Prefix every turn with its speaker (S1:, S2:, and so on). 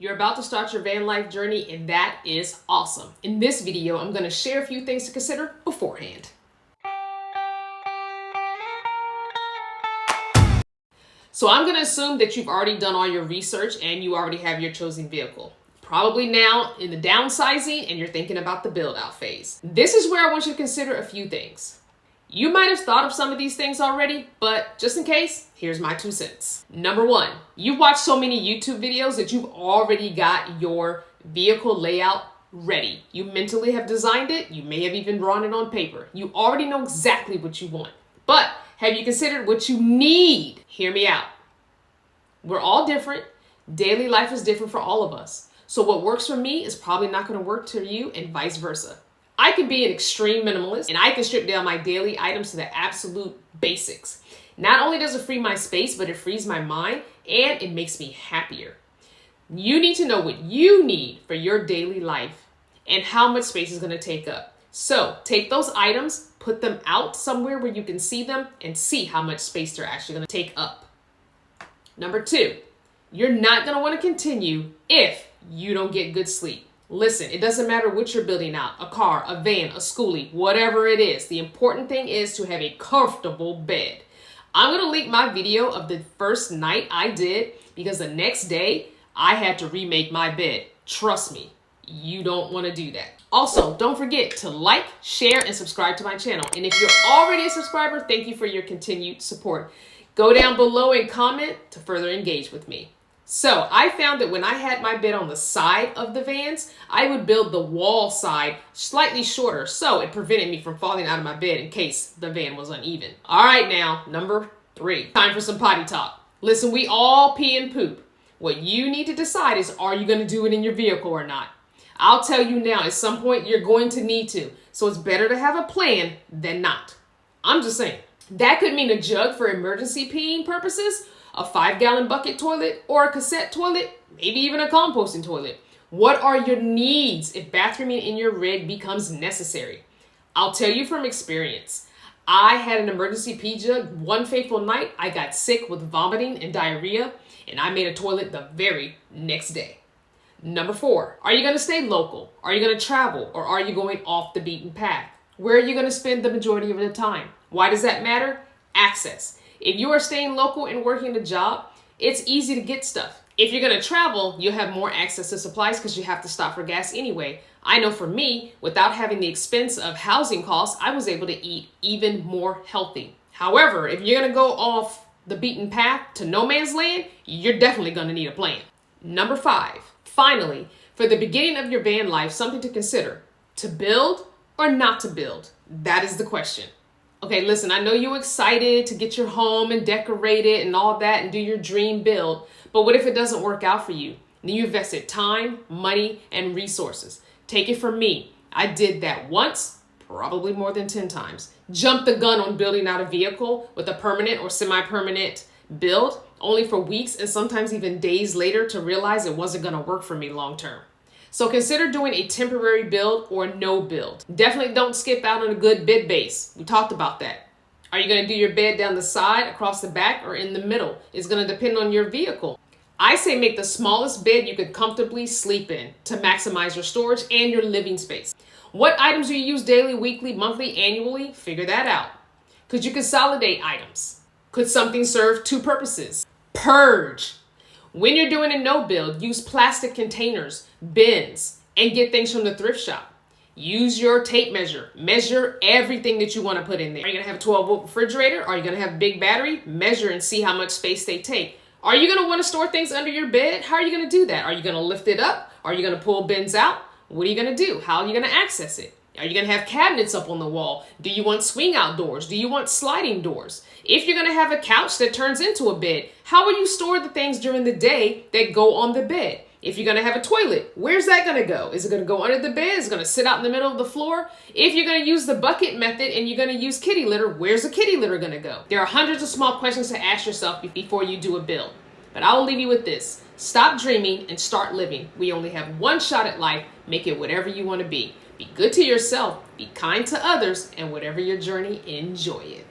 S1: You're about to start your van life journey, and that is awesome. In this video, I'm going to share a few things to consider beforehand. So I'm going to assume that you've already done all your research and you already have your chosen vehicle. Probably now in the downsizing and you're thinking about the build out phase. This is where I want you to consider a few things. You might have thought of some of these things already, but just in case, here's my 2 cents. Number 1, you've watched so many YouTube videos that you've already got your vehicle layout ready. You mentally have designed it. You may have even drawn it on paper. You already know exactly what you want. But have you considered what you need? Hear me out. We're all different. Daily life is different for all of us. So what works for me is probably not going to work for you, and vice versa. I can be an extreme minimalist and I can strip down my daily items to the absolute basics. Not only does it free my space, but it frees my mind and it makes me happier. You need to know what you need for your daily life and how much space is going to take up. So take those items, put them out somewhere where you can see them and see how much space they're actually going to take up. Number 2, you're not going to want to continue if you don't get good sleep. Listen, it doesn't matter what you're building out, a car, a van, a schoolie, whatever it is. The important thing is to have a comfortable bed. I'm going to link my video of the first night I did because the next day I had to remake my bed. Trust me, you don't want to do that. Also, don't forget to like, share, and subscribe to my channel. And if you're already a subscriber, thank you for your continued support. Go down below and comment to further engage with me. So I found that when I had my bed on the side of the vans, I would build the wall side slightly shorter, so it prevented me from falling out of my bed in case the van was uneven. All right, now, number 3, time for some potty talk. Listen, we all pee and poop. What you need to decide is, are you going to do it in your vehicle or not? I'll tell you now, at some point you're going to need to, so it's better to have a plan than not. I'm just saying. That could mean a jug for emergency peeing purposes, a 5-gallon bucket toilet, or a cassette toilet, maybe even a composting toilet. What are your needs if bathrooming in your rig becomes necessary? I'll tell you from experience. I had an emergency pee jug. One fateful night, I got sick with vomiting and diarrhea, and I made a toilet the very next day. Number 4, are you going to stay local? Are you going to travel? Or are you going off the beaten path? Where are you going to spend the majority of the time? Why does that matter? Access. If you are staying local and working a job, it's easy to get stuff. If you're going to travel, you'll have more access to supplies because you have to stop for gas anyway. I know for me, without having the expense of housing costs, I was able to eat even more healthy. However, if you're going to go off the beaten path to no man's land, you're definitely going to need a plan. Number 5, finally, for the beginning of your van life, something to consider. To build or not to build? That is the question. Okay, listen, I know you're excited to get your home and decorate it and all that and do your dream build, but what if it doesn't work out for you? Then you invested time, money, and resources. Take it from me. I did that once, probably more than 10 times. Jumped the gun on building out a vehicle with a permanent or semi-permanent build, only for weeks and sometimes even days later to realize it wasn't going to work for me long term. So consider doing a temporary build or no build. Definitely don't skip out on a good bed base. We talked about that. Are you going to do your bed down the side, across the back, or in the middle? It's going to depend on your vehicle. I say make the smallest bed you could comfortably sleep in to maximize your storage and your living space. What items do you use daily, weekly, monthly, annually? Figure that out. Could you consolidate items? Could something serve 2 purposes? Purge. When you're doing a no build, use plastic containers, bins, and get things from the thrift shop. Use your tape measure. Measure everything that you want to put in there. Are you going to have a 12-volt refrigerator? Are you going to have a big battery? Measure and see how much space they take. Are you going to want to store things under your bed? How are you going to do that? Are you going to lift it up? Are you going to pull bins out? What are you going to do? How are you going to access it? Are you going to have cabinets up on the wall? Do you want swing out doors? Do you want sliding doors? If you're going to have a couch that turns into a bed, how will you store the things during the day that go on the bed? If you're going to have a toilet, where's that going to go? Is it going to go under the bed? Is it going to sit out in the middle of the floor? If you're going to use the bucket method and you're going to use kitty litter, where's the kitty litter going to go? There are hundreds of small questions to ask yourself before you do a build. But I will leave you with this. Stop dreaming and start living. We only have one shot at life. Make it whatever you want to be. Be good to yourself, be kind to others, and whatever your journey, enjoy it.